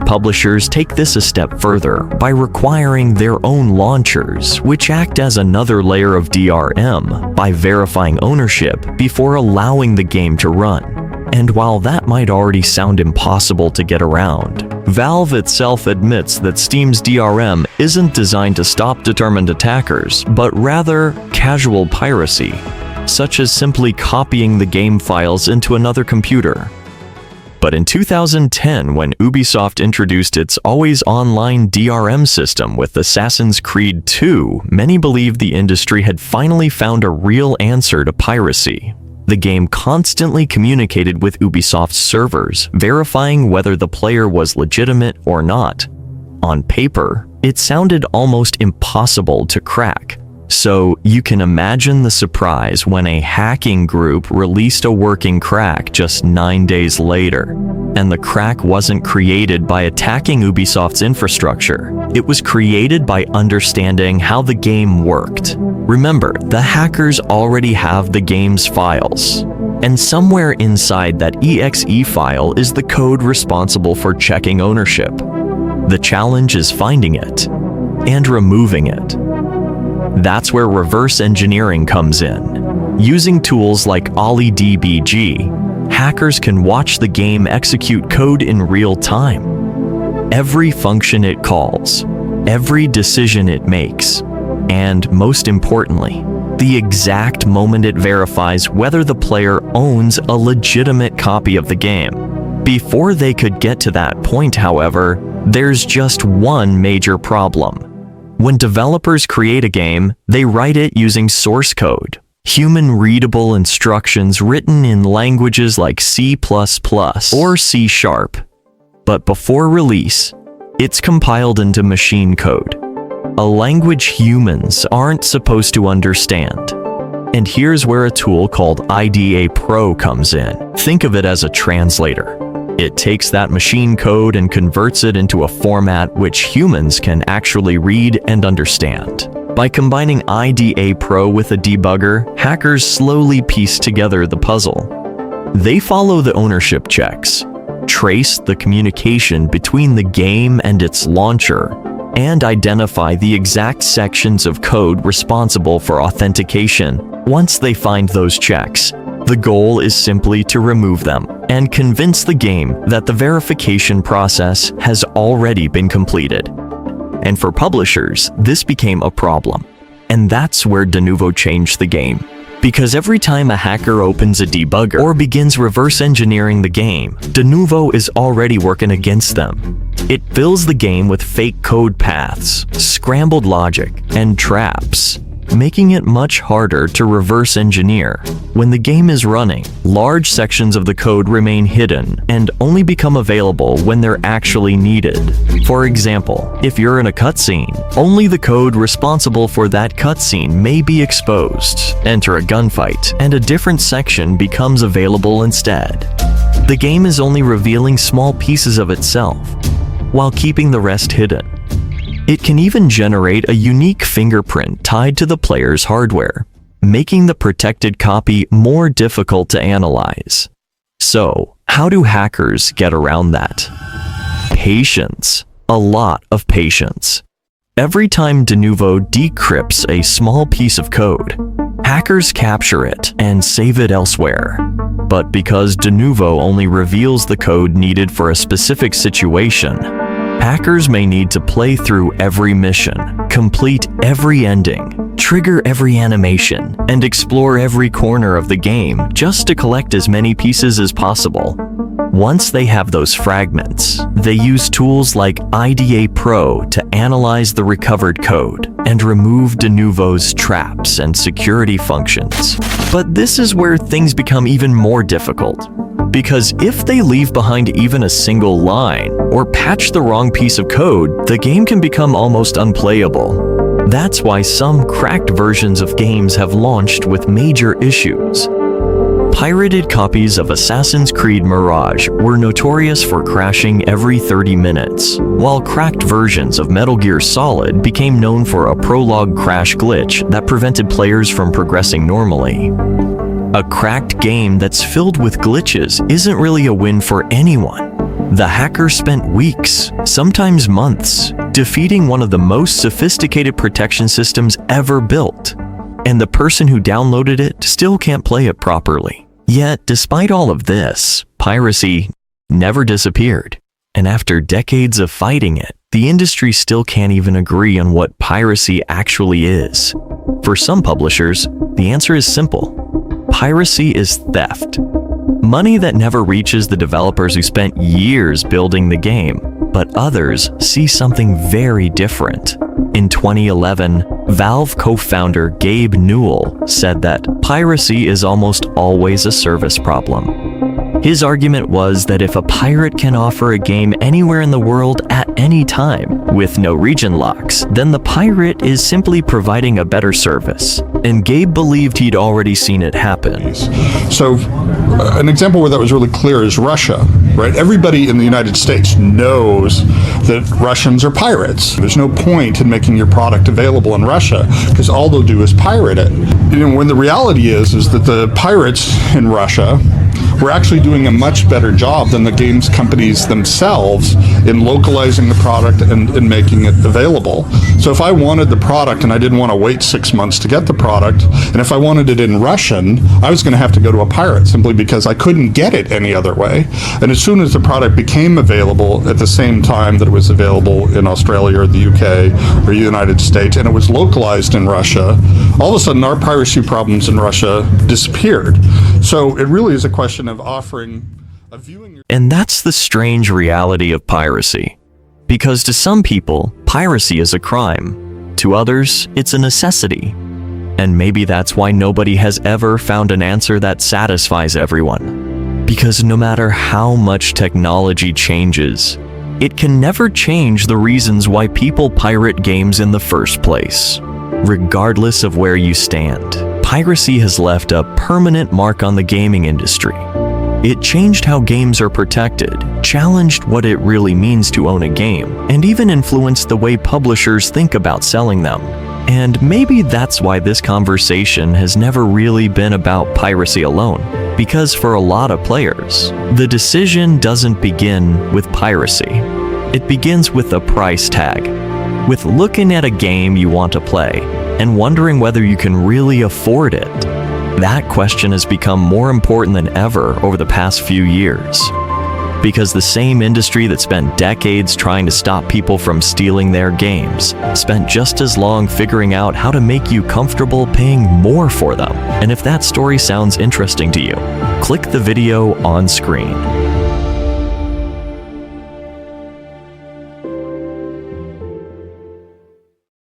publishers take this a step further by requiring their own launchers, which act as another layer of DRM by verifying ownership before allowing the game to run. And while that might already sound impossible to get around, Valve itself admits that Steam's DRM isn't designed to stop determined attackers, but rather casual piracy, such as simply copying the game files into another computer. But in 2010, when Ubisoft introduced its always-online DRM system with Assassin's Creed 2, many believed the industry had finally found a real answer to piracy. The game constantly communicated with Ubisoft's servers, verifying whether the player was legitimate or not. On paper, it sounded almost impossible to crack. So you can imagine the surprise when a hacking group released a working crack just 9 days later. And the crack wasn't created by attacking Ubisoft's infrastructure. It was created by understanding how the game worked. Remember, the hackers already have the game's files. And somewhere inside that exe file is the code responsible for checking ownership. The challenge is finding it and removing it. That's where reverse engineering comes in. Using tools like OllyDbg, hackers can watch the game execute code in real time. Every function it calls, every decision it makes, and most importantly, the exact moment it verifies whether the player owns a legitimate copy of the game. Before they could get to that point, however, there's just one major problem. When developers create a game, they write it using source code, human-readable instructions written in languages like C++ or C#. But before release, it's compiled into machine code, a language humans aren't supposed to understand. And here's where a tool called IDA Pro comes in. Think of it as a translator. It takes that machine code and converts it into a format which humans can actually read and understand. By combining IDA Pro with a debugger, hackers slowly piece together the puzzle. They follow the ownership checks, trace the communication between the game and its launcher, and identify the exact sections of code responsible for authentication. Once they find those checks, the goal is simply to remove them and convince the game that the verification process has already been completed. And for publishers, this became a problem. And that's where Denuvo changed the game. Because every time a hacker opens a debugger or begins reverse engineering the game, Denuvo is already working against them. It fills the game with fake code paths, scrambled logic, and traps, making it much harder to reverse engineer. When the game is running, large sections of the code remain hidden and only become available when they're actually needed. For example, if you're in a cutscene, only the code responsible for that cutscene may be exposed. Enter a gunfight, and a different section becomes available instead. The game is only revealing small pieces of itself, while keeping the rest hidden. It can even generate a unique fingerprint tied to the player's hardware, making the protected copy more difficult to analyze. So, how do hackers get around that? Patience. A lot of patience. Every time Denuvo decrypts a small piece of code, hackers capture it and save it elsewhere. But because Denuvo only reveals the code needed for a specific situation, hackers may need to play through every mission, complete every ending, trigger every animation, and explore every corner of the game just to collect as many pieces as possible. Once they have those fragments, they use tools like IDA Pro to analyze the recovered code and remove Denuvo's traps and security functions. But this is where things become even more difficult. Because if they leave behind even a single line or patch the wrong piece of code, the game can become almost unplayable. That's why some cracked versions of games have launched with major issues. Pirated copies of Assassin's Creed Mirage were notorious for crashing every 30 minutes, while cracked versions of Metal Gear Solid became known for a prologue crash glitch that prevented players from progressing normally. A cracked game that's filled with glitches isn't really a win for anyone. The hacker spent weeks, sometimes months, defeating one of the most sophisticated protection systems ever built. And the person who downloaded it still can't play it properly. Yet, despite all of this, piracy never disappeared. And after decades of fighting it, the industry still can't even agree on what piracy actually is. For some publishers, the answer is simple. Piracy is theft. Money that never reaches the developers who spent years building the game, but others see something very different. In 2011, Valve co-founder Gabe Newell said that piracy is almost always a service problem. His argument was that if a pirate can offer a game anywhere in the world at any time, with no region locks, then the pirate is simply providing a better service. And Gabe believed he'd already seen it happen. So, an example where that was really clear is Russia, right? Everybody in the United States knows that Russians are pirates. There's no point in making your product available in Russia, because all they'll do is pirate it. When the reality is that the pirates in Russia were actually doing a much better job than the games companies themselves in localizing the product and making it available. So if I wanted the product and I didn't want to wait 6 months to get the product, and if I wanted it in Russian, I was going to have to go to a pirate simply because I couldn't get it any other way. And as soon as the product became available at the same time that it was available in Australia or the UK or the United States, and it was localized in Russia, all of a sudden our piracy problems in Russia disappeared. So it really is a question of offering a viewing. And that's the strange reality of piracy. Because to some people, piracy is a crime. To others, it's a necessity. And maybe that's why nobody has ever found an answer that satisfies everyone. Because no matter how much technology changes, it can never change the reasons why people pirate games in the first place. Regardless of where you stand, piracy has left a permanent mark on the gaming industry. It changed how games are protected, challenged what it really means to own a game, and even influenced the way publishers think about selling them. And maybe that's why this conversation has never really been about piracy alone, because for a lot of players, the decision doesn't begin with piracy. It begins with a price tag, with looking at a game you want to play and wondering whether you can really afford it. That question has become more important than ever over the past few years. Because the same industry that spent decades trying to stop people from stealing their games spent just as long figuring out how to make you comfortable paying more for them. And if that story sounds interesting to you, click the video on screen.